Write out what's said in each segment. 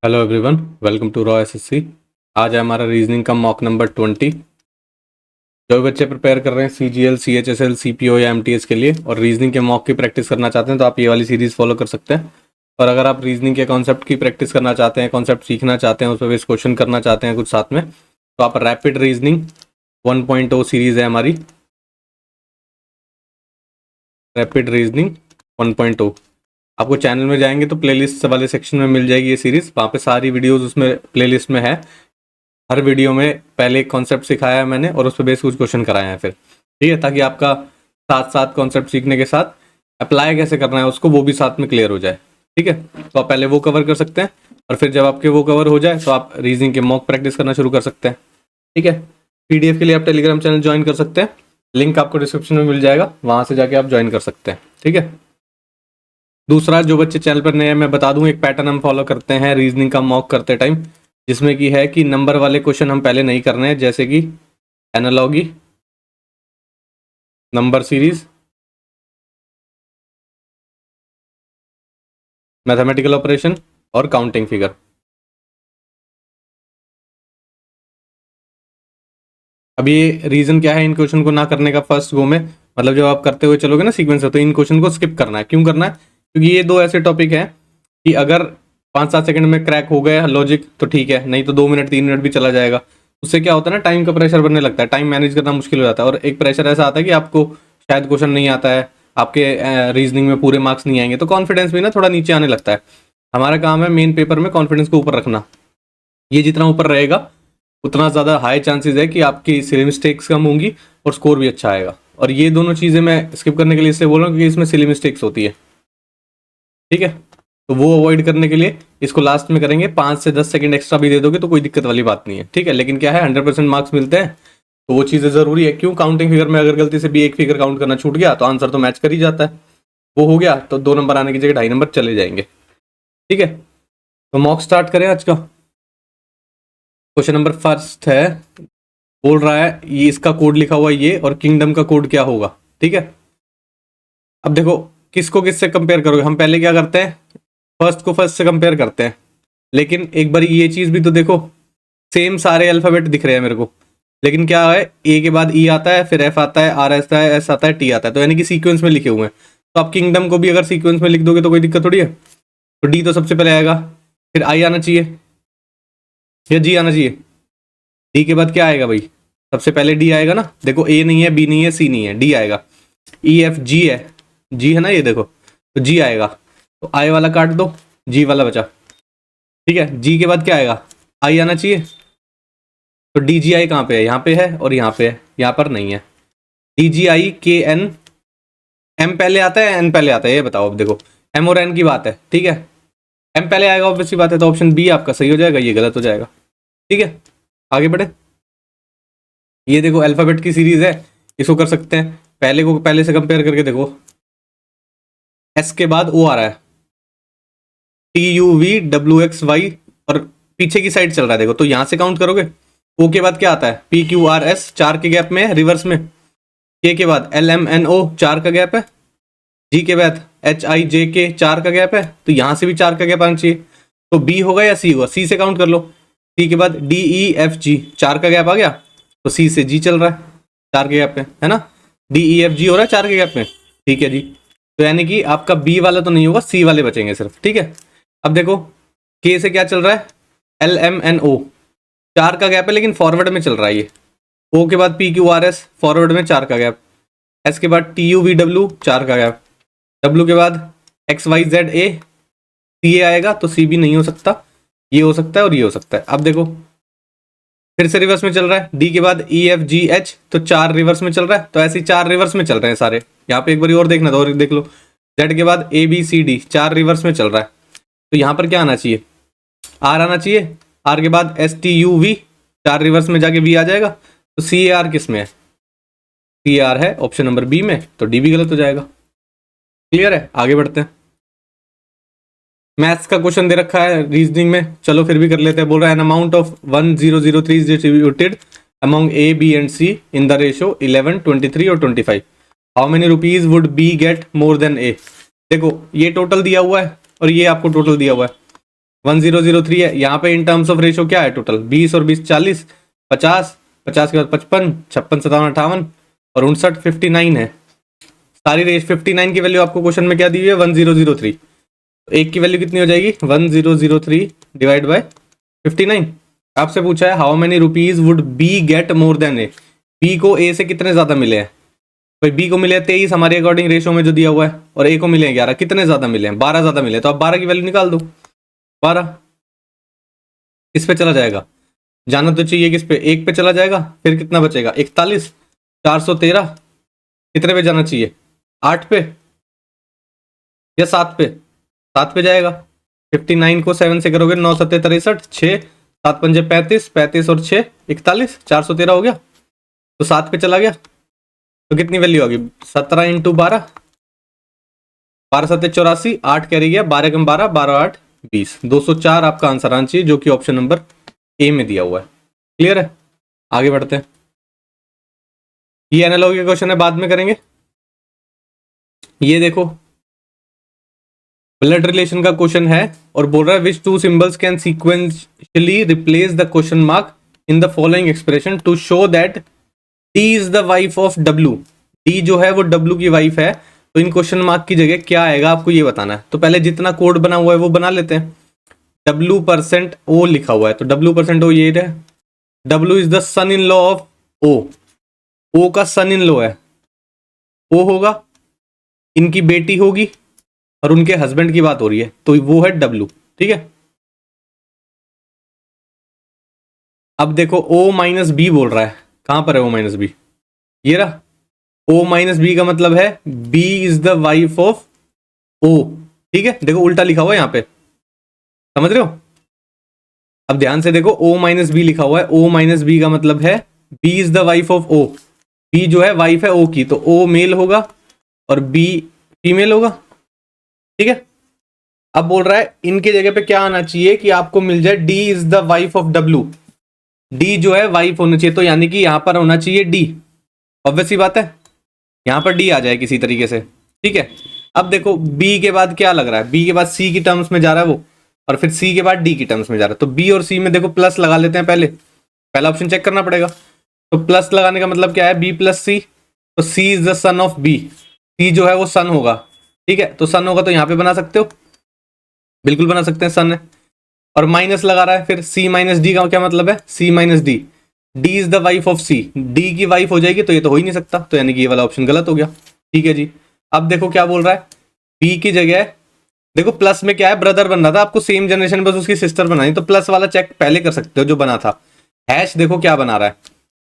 Hello everyone, welcome to raw SSC. आज है हमारा रीजनिंग का मॉक नंबर 20। जो भी बच्चे प्रिपेयर कर रहे हैं सीजीएल, सीएचएसएल, सीपीओ या एमटीएस के लिए और रीजनिंग के मॉक की प्रैक्टिस करना चाहते हैं तो आप ये वाली सीरीज़ फॉलो कर सकते हैं। और अगर आप रीजनिंग के कॉन्सेप्ट की प्रैक्टिस करना चाहते हैं, कॉन्सेप्ट सीखना चाहते हैं, उस पर बेस क्वेश्चन करना चाहते हैं कुछ साथ में, तो आप रैपिड रीजनिंग 1.0 सीरीज़ है हमारी। रैपिड रीजनिंग 1.0 आपको चैनल में जाएंगे तो प्लेलिस्ट वाले सेक्शन में मिल जाएगी ये सीरीज़। वहाँ पे सारी वीडियोज़ उसमें प्लेलिस्ट में है। हर वीडियो में पहले एक कॉन्सेप्ट सिखाया है मैंने और उस पर बेस कुछ क्वेश्चन कराए हैं फिर, ठीक है, ताकि आपका साथ साथ कॉन्सेप्ट सीखने के साथ अप्लाई कैसे करना है उसको वो भी साथ में क्लियर हो जाए। ठीक है, तो आप पहले वो कवर कर सकते हैं और फिर जब आपके वो कवर हो जाए तो आप रीजनिंग के मॉक प्रैक्टिस करना शुरू कर सकते हैं। ठीक है, पीडीएफ के लिए आप टेलीग्राम चैनल ज्वाइन कर सकते हैं, लिंक आपको डिस्क्रिप्शन में मिल जाएगा, वहाँ से जाके आप ज्वाइन कर सकते हैं। ठीक है, दूसरा, जो बच्चे चैनल पर नए हैं मैं बता दूं, एक पैटर्न हम फॉलो करते हैं रीजनिंग का मॉक करते टाइम, जिसमें कि है कि नंबर वाले क्वेश्चन हम पहले नहीं करने हैं, जैसे कि analogy, number series, mathematical operation और काउंटिंग फिगर। अब ये रीजन क्या है इन क्वेश्चन को ना करने का फर्स्ट गो में, मतलब जब आप करते हुए चलोगे ना सीक्वेंस से, तो इन क्वेश्चन को स्किप करना है। क्यों करना है? क्योंकि ये दो ऐसे टॉपिक हैं कि अगर 5-7 सेकंड में क्रैक हो गया लॉजिक तो ठीक है, नहीं तो 2 मिनट 3 मिनट भी चला जाएगा। उससे क्या होता है ना, टाइम का प्रेशर बनने लगता है, टाइम मैनेज करना मुश्किल हो जाता है। और एक प्रेशर ऐसा आता है कि आपको शायद क्वेश्चन नहीं आता है, आपके रीजनिंग में पूरे मार्क्स नहीं आएंगे, तो कॉन्फिडेंस भी ना थोड़ा नीचे आने लगता है। हमारा काम है मेन पेपर में कॉन्फिडेंस को ऊपर रखना। ये जितना ऊपर रहेगा उतना ज़्यादा हाई चांसेस है कि आपकी सिली मिस्टेक्स कम होंगी और स्कोर भी अच्छा आएगा। और ये दोनों चीज़ें मैं स्किप करने के लिए इसलिए बोल रहा हूँ क्योंकि इसमें सिली मिस्टेक्स होती है। ठीक है, तो वो अवॉइड करने के लिए इसको लास्ट में करेंगे। 5 से 10 सेकंड एक्स्ट्रा भी दे दोगे तो कोई दिक्कत वाली बात नहीं है। ठीक है, लेकिन क्या है, 100% मार्क्स मिलते हैं तो वो चीज़ें ज़रूरी है। क्यों? काउंटिंग फिगर में अगर गलती से भी एक फिगर काउंट करना छूट गया तो आंसर तो मैच कर ही जाता है, वो हो गया तो 2 नंबर आने की जगह 2.5 नंबर चले जाएंगे। ठीक है, तो मॉक स्टार्ट करें आज का। क्वेश्चन नंबर फर्स्ट है, बोल रहा है ये इसका कोड लिखा हुआ ये और किंगडम का कोड क्या होगा। ठीक है, अब देखो किसको किससे कंपेयर करोगे। हम पहले क्या करते हैं, फर्स्ट को फर्स्ट से कंपेयर करते हैं, लेकिन एक बार ये चीज भी तो देखो, सेम सारे अल्फाबेट दिख रहे हैं मेरे को, लेकिन क्या है, ए के बाद ई आता है, फिर एफ आता है, आर आता है, एस आता है, टी आता है, तो यानी कि सीक्वेंस में लिखे हुए हैं। तो आप किंगडम को भी अगर सीक्वेंस में लिख दोगे तो कोई दिक्कत थोड़ी है। तो डी तो सबसे पहले आएगा, फिर आई आना चाहिए या जी आना चाहिए। डी के बाद क्या आएगा भाई, सबसे पहले डी आएगा ना। देखो ए नहीं है, बी नहीं है, सी नहीं है, डी आएगा। ई एफ जी है, जी है ना, ये देखो, तो जी आएगा। तो आई वाला काट दो, जी वाला बचा। ठीक है, जी के बाद क्या आएगा, आई आना चाहिए। तो डी जी आई कहाँ पे है, यहाँ पे है और यहाँ पे है, यहाँ पर नहीं है। डी जी आई के एन, एम पहले आता है एन पहले आता है, ये बताओ। अब देखो एम और एन की बात है, ठीक है, एम पहले आएगा ऑब्वियस सी बात है, तो ऑप्शन बी आपका सही हो जाएगा, ये गलत हो जाएगा। ठीक है, आगे बढ़े। ये देखो अल्फाबेट की सीरीज है, इसको कर सकते हैं। पहले को पहले से कंपेयर करके देखो, एस के बाद ओ आ रहा है, T U V W X Y, और पीछे की साइड चल रहा है देखो, तो यहां से काउंट करोगे। ओ के बाद क्या आता है, पी क्यू आर एस, 4 के गैप में है रिवर्स में। के के बाद एल एम एन ओ, 4 का गैप है। जी के बाद एच आई जे के, 4 का गैप है, तो यहां से भी 4 का गैप आना चाहिए। तो बी होगा या सी होगा, सी से काउंट कर लो। सी के बाद डी ई एफ जी, 4 का गैप आ गया, तो सी से जी चल रहा है 4 के गैप पे, है ना। डी ई एफ जी हो रहा है 4 के गैप में, ठीक है जी। तो यानी कि आपका बी वाला तो नहीं होगा, सी वाले बचेंगे सिर्फ। ठीक है, अब देखो के से क्या चल रहा है, एल एम एन ओ, 4 का गैप है लेकिन फॉरवर्ड में चल रहा है ये। ओ के बाद P Q R S, forward में 4 का गैप। एस के बाद टी यू वी डब्ल्यू, 4 का गैप। डब्ल्यू के बाद एक्स वाई जेड ए, सी ए आएगा, तो सी भी नहीं हो सकता, ये हो सकता है और ये हो सकता है। अब देखो फिर से रिवर्स में चल रहा है, डी के बाद ई एफ जी एच, तो 4 रिवर्स में चल रहा है, तो ऐसे ही 4 रिवर्स में चल रहे हैं सारे। यहाँ पे एक बार और देखना तो और देख लो, जेड के बाद A B C D, 4 reverse में चल रहा है, तो यहाँ पर क्या आना चाहिए, आर आना चाहिए। आर के बाद S T U V, 4 reverse में जाके वी आ जाएगा, तो सी ए आर किस में है, सी आर है ऑप्शन नंबर बी में, तो डी भी गलत हो जाएगा। क्लियर है, आगे बढ़ते हैं। मैथ्स का क्वेश्चन दे रखा है रीजनिंग में, चलो फिर भी कर लेते हैं। बोल रहा है an amount of 1003 is distributed among A B and C in the ratio 11, 23 और 25। How many rupees would B get more than A. देखो ये टोटल दिया हुआ है और ये आपको टोटल दिया हुआ है, 1003 है। यहाँ पे इन टर्म्स ऑफ रेशो क्या है टोटल, 20 और 20 40, 50, 50 के बाद 55, 56, 57, 58 और 59, 59 है सारी रेश। 59 की वैल्यू आपको क्वेश्चन में क्या दी हुई है, 1003। तो एक की वैल्यू कितनी हो जाएगी, 1003 डिवाइड बाय 59। आपसे पूछा है how many rupees would B get more than A, B को ए से कितने ज्यादा मिले हैं। भाई बी को मिले 23 हमारे अकॉर्डिंग रेशो में जो दिया हुआ है, और ए को मिले 11, कितने ज्यादा मिले हैं, 12 ज्यादा मिले। तो आप 12 की वैल्यू निकाल दो, 12 इस पे चला जाएगा, जाना तो चाहिए किस पे, एक पे चला जाएगा, फिर कितना बचेगा 41, 413 कितने पे जाना चाहिए, 8 पे या 7 पे, 7 पे जाएगा। 59 को 7 से करोगे 9 7 63, 6 7 पंजे 35, 35 और 6 41, 413 हो गया। तो 7 पे चला गया, तो कितनी वैल्यू होगी, 17 इंटू 12, 12 7 84, 8 कैरी गया, 12 कम 12, 12 8 20, 204 आपका आंसर आना चाहिए, जो कि ऑप्शन नंबर ए में दिया हुआ है। क्लियर है, आगे बढ़ते हैं। ये एनालॉजी का क्वेश्चन है, बाद में करेंगे। ये देखो ब्लड रिलेशन का क्वेश्चन है और बोल रहा है which two symbols can sequentially replace the question mark in the following expression to show that D is the wife of W. D जो है वो डब्ल्यू की वाइफ है, तो इन क्वेश्चन मार्क की जगह क्या आएगा आपको ये बताना है। तो पहले जितना कोड बना हुआ है वो बना लेते हैं। W% O लिखा हुआ है, तो W% O ये है, W is the son in law of O, O का सन इन लॉ है, O होगा, इनकी बेटी होगी और उनके हस्बैंड की बात हो रही है, तो वो है W। ठीक है, अब देखो O-B बोल रहा है, कहां पर है O-B, ये रहा। O-B का मतलब है B is the wife of O। ठीक है, देखो उल्टा लिखा हुआ है यहाँ पे, समझ रहे हो। अब ध्यान से देखो O-B लिखा हुआ है, O-B का मतलब है B is the wife of O। B जो है वाइफ है O की, तो O मेल होगा और B फीमेल होगा। ठीक है, अब बोल रहा है इनके जगह पे क्या आना चाहिए कि आपको मिल जाए D is the wife of W। D जो है वाइफ होना चाहिए, तो यानी कि यहां पर होना चाहिए D, ऑब्वियस सी बात है, यहां पर D आ जाए किसी तरीके से। ठीक है, अब देखो B के बाद क्या लग रहा है, B के बाद C की टर्म्स में जा रहा है वो, और फिर C के बाद D की टर्म्स में जा रहा है। तो B और C में देखो प्लस लगा लेते हैं, पहला ऑप्शन चेक करना पड़ेगा। तो प्लस लगाने का मतलब क्या है, B प्लस C, तो C is the son of B, C जो है वो सन होगा। ठीक है, तो सन होगा तो यहां पे बना सकते हो, बिल्कुल बना सकते हैं, सन है। और माइनस लगा रहा है, फिर C माइनस डी का क्या मतलब है, C minus D, D is the wife of C, D की वाइफ हो जाएगी, तो ये तो हो ही नहीं सकता, तो यानी कि ये वाला ऑप्शन गलत हो गया। ठीक है जी, अब देखो क्या बोल रहा है, B की जगह देखो प्लस में क्या है, ब्रदर बन रहा था, आपको सेम जनरेशन बस उसकी सिस्टर बनानी, तो प्लस वाला चेक पहले कर सकते हो जो बना था। हैश देखो क्या बना रहा है,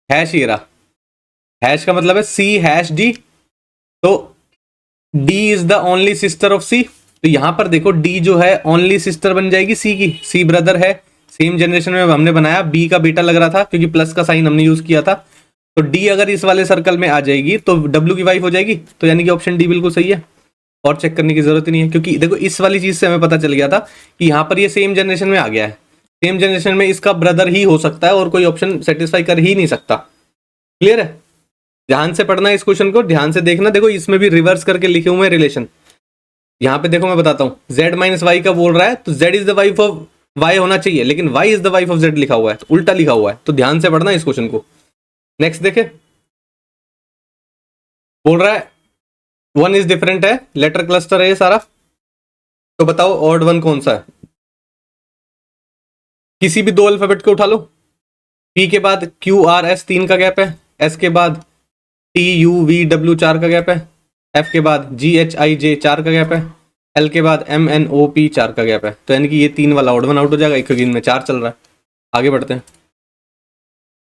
हैश ये रहा, हैश का मतलब है C हैश D, तो D is the only sister of C, तो यहां पर देखो D जो है ओनली सिस्टर बन जाएगी C की, C ब्रदर है, सेम जनरेशन में हमने बनाया, B का बेटा लग रहा था क्योंकि प्लस का साइन हमने यूज किया था, तो D अगर इस वाले सर्कल में आ जाएगी तो W की वाइफ हो जाएगी, तो यानी कि ऑप्शन D बिल्कुल सही है, और चेक करने की जरूरत ही नहीं है, क्योंकि देखो इस वाली चीज से हमें पता चल गया था कि यहाँ पर ये सेम जनरेशन में आ गया है, सेम जनरेशन में इसका ब्रदर ही हो सकता है और कोई ऑप्शन सेटिस्फाई कर ही नहीं सकता। क्लियर है, ध्यान से पढ़ना है इस क्वेश्चन को, ध्यान से देखना, देखो इसमें भी रिवर्स करके लिखे हुए हैं रिलेशन। यहाँ पे देखो मैं बताता हूँ, Z माइनस वाई का बोल रहा है, तो Z is the wife of Y होना चाहिए, लेकिन Y is the wife of Z लिखा हुआ है, तो उल्टा लिखा हुआ है, तो ध्यान से पढ़ना इस क्वेश्चन को। नेक्स्ट देखे, बोल रहा है वन इज डिफरेंट है, लेटर क्लस्टर है ये सारा, तो बताओ ऑड वन कौन सा है। किसी भी दो अल्फाबेट को उठा लो, P के बाद QRS 3 का गैप है, S के बाद TUVW 4 का गैप है, F के बाद GHIJ 4 का गैप है, L के बाद MNOP 4 का गैप है, तो यानी कि ये 3 वाला ऑड वन आउट हो जाएगा, एक में 4 चल रहा है। आगे बढ़ते हैं,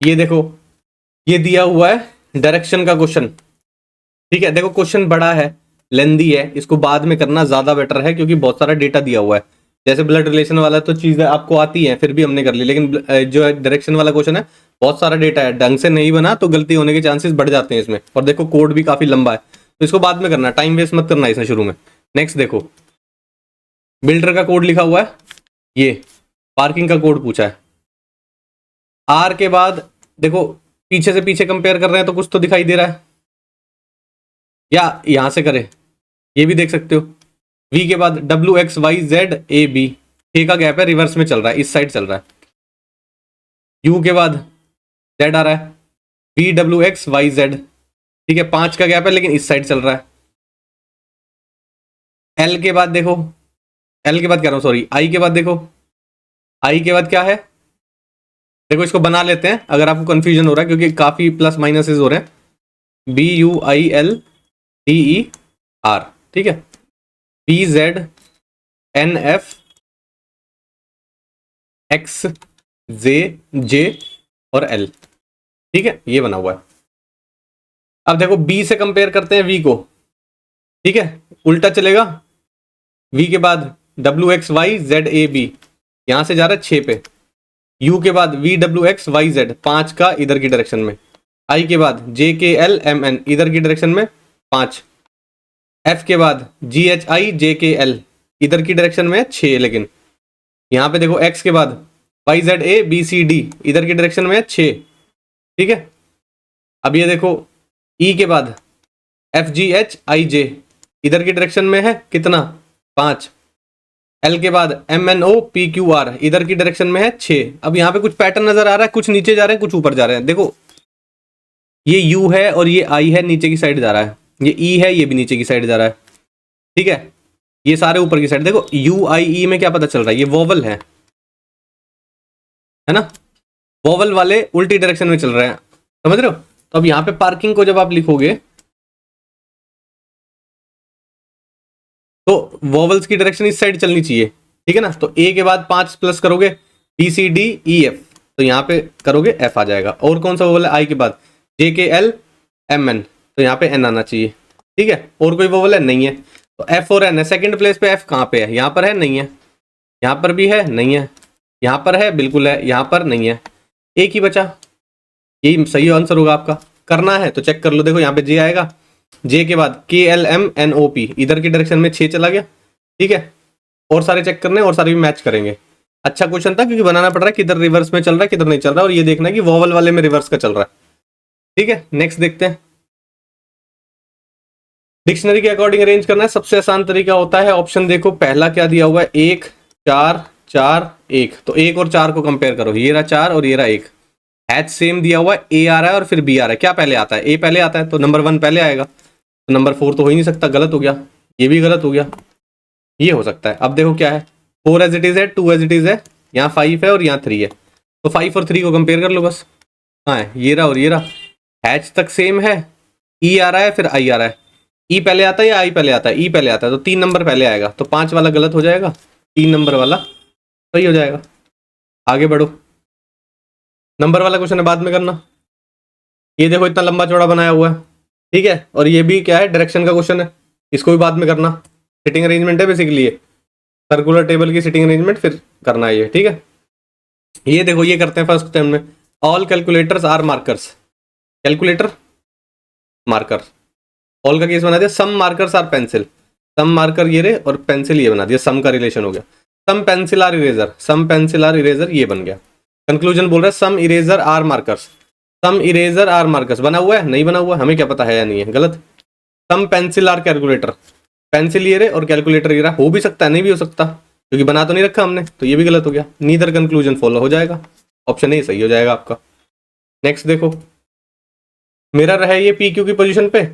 ये देखो ये दिया हुआ है डायरेक्शन का क्वेश्चन। ठीक है, देखो क्वेश्चन बड़ा है, लेंदी है, इसको बाद में करना ज्यादा बेटर है, क्योंकि बहुत सारा डेटा दिया हुआ है। जैसे ब्लड रिलेशन वाला तो चीजें आपको आती है, फिर भी हमने कर ली, लेकिन जो डायरेक्शन वाला क्वेश्चन है बहुत सारा डेटा है, ढंग से नहीं बना तो गलती होने के चांसेस बढ़ जाते हैं इसमें, और देखो कोड भी काफी लंबा है, तो इसको बाद में करना, टाइम वेस्ट मत करना इसमें शुरू में। नेक्स्ट देखो, बिल्डर का कोड लिखा हुआ है, ये पार्किंग का कोड पूछा है, आर के बाद देखो पीछे से पीछे कंपेयर कर रहे हैं तो कुछ तो दिखाई दे रहा है, या यहां से करें, ये भी देख सकते हो, V के बाद WXYZAB, 6 का गैप है, रिवर्स में चल रहा है, इस साइड चल रहा है। यू के बाद जेड आ रहा है, V W X Y Z, ठीक है, 5 का गैप है लेकिन इस साइड चल रहा है। एल के बाद देखो, एल के बाद कह रहा हूँ सॉरी, आई के बाद देखो, आई के बाद क्या है, देखो इसको बना लेते हैं अगर आपको कंफ्यूजन हो रहा है, क्योंकि काफी प्लस माइनसेस हो रहे हैं। B U I L D E R, ठीक है, P Z N F X J J और एल, ठीक है, ये बना हुआ है। अब देखो बी से कंपेयर करते हैं वी को, ठीक है, उल्टा चलेगा। वी के बाद W X Y Z A B, यहां से जा रहा है 6 पे। यू के बाद V W X Y Z 5 का इधर की डायरेक्शन में। आई के बाद जे के एल एम एन इधर की डायरेक्शन में 5। एफ के बाद जी एच आई जे के एल इधर की डायरेक्शन में 6, लेकिन यहाँ पे देखो एक्स के बाद Y Z A B C D इधर की डायरेक्शन में 6, ठीक है। अब ये देखो ई के बाद एफ जी एच आई जे इधर की डायरेक्शन में है कितना, 5। एल के बाद M N O P Q R इधर की डायरेक्शन में है 6। अब यहाँ पे कुछ पैटर्न नजर आ रहा है, कुछ नीचे जा रहे हैं कुछ ऊपर जा रहे हैं। देखो ये यू है और ये आई है, नीचे की साइड जा रहा है, ये ई है, ये भी नीचे की साइड जा रहा है, ठीक है, ये सारे ऊपर की साइड। देखो यू आई ई में क्या पता चल रहा है, ये वोवल है ना, वोवल वाले उल्टी डायरेक्शन में चल रहे हैं, समझ रहे हो। तो अब यहाँ पे पार्किंग को जब आप लिखोगे तो वोवल्स की डायरेक्शन इस साइड चलनी चाहिए, ठीक है ना। तो ए के बाद 5 प्लस करोगे B C D E F, तो यहाँ पे करोगे एफ आ जाएगा। और कौन सा वोवल है, आई के बाद जे के एल एम एन, तो यहाँ पे एन आना चाहिए, ठीक है। और कोई वोवल है, नहीं है, तो एफ और एन है। सेकंड प्लेस पे एफ कहाँ पे है, यहाँ पर है, नहीं है, यहाँ पर भी है, नहीं है, यहाँ पर है, बिल्कुल है, यहाँ पर नहीं है, एक ही बचा, यही सही आंसर होगा आपका। करना है तो चेक कर लो, देखो यहाँ पे जे आएगा, जे के बाद K L M N O P इधर की डायरेक्शन में 6 चला गया, ठीक है। और सारे चेक करने और सारे भी मैच करेंगे। अच्छा क्वेश्चन था, क्योंकि बनाना पड़ रहा है किधर रिवर्स में चल रहा है किधर नहीं चल रहा है, और ये देखना है कि वोवल वाले में रिवर्स का चल रहा है, ठीक है। नेक्स्ट देखते हैं, डिक्शनरी के अकॉर्डिंग अरेंज करना है। सबसे आसान तरीका होता है, ऑप्शन देखो पहला क्या दिया हुआ है, 1 4 4 1, तो 1 और 4 को कंपेयर करो, ये रहा 4 और ये रहा 1। हैच सेम दिया हुआ है, ए आ रहा है और फिर बी आ रहा है, क्या पहले आता है, ए पहले आता है, तो नंबर 1 पहले आएगा, तो नंबर 4 तो हो ही नहीं सकता, गलत हो गया, ये भी गलत हो गया, ये हो सकता है। अब देखो क्या है, 4 एज इट इज है, 2 एज इट इज है, यहाँ 5 है और यहाँ 3 है, तो 5 और 3 को कंपेयर कर लो बस। हाँ ये रहा और ये रहा, हैच तक सेम है, ई आ रहा है फिर आई आ रहा है, ई पहले आता है या आई पहले आता है, ई पहले आता है, तो 3 नंबर पहले आएगा, तो 5 वाला गलत हो जाएगा, 3 नंबर वाला सही हो जाएगा। आगे बढ़ो, नंबर वाला क्वेश्चन है बाद में करना। ये देखो इतना लंबा चौड़ा बनाया हुआ है, ठीक है, और ये भी क्या है, डायरेक्शन का क्वेश्चन है, इसको भी बाद में करना। सिटिंग अरेंजमेंट है बेसिकली, ये सर्कुलर टेबल की सिटिंग अरेंजमेंट फिर करना है ये, ठीक है। ये देखो ये करते हैं फर्स्ट टाइम में, all calculators are markers, calculator marker, all का केस बना दिया, some markers are pencil, some marker ये रहे और पेंसिल ये बना दिया, सम का रिलेशन हो गया, some pencil are eraser, some pencil are eraser ये बन गया। कंक्लूजन बोल रहा है some eraser are markers, some eraser are markers बना हुआ है नहीं बना हुआ, हमें क्या पता है या नहीं है, गलत। सम पेंसिल आर कैलकुलेटर, पेंसिल ये रहे और कैलकुलेटर ये रहा, हो भी सकता है नहीं भी हो सकता, क्योंकि बना तो नहीं रखा हमने, तो ये भी गलत हो गया, नीदर कंक्लूजन फॉलो हो जाएगा, ऑप्शन ए सही हो जाएगा आपका। नेक्स्ट देखो, मिरर है ये पी क्यू की पोजीशन पे।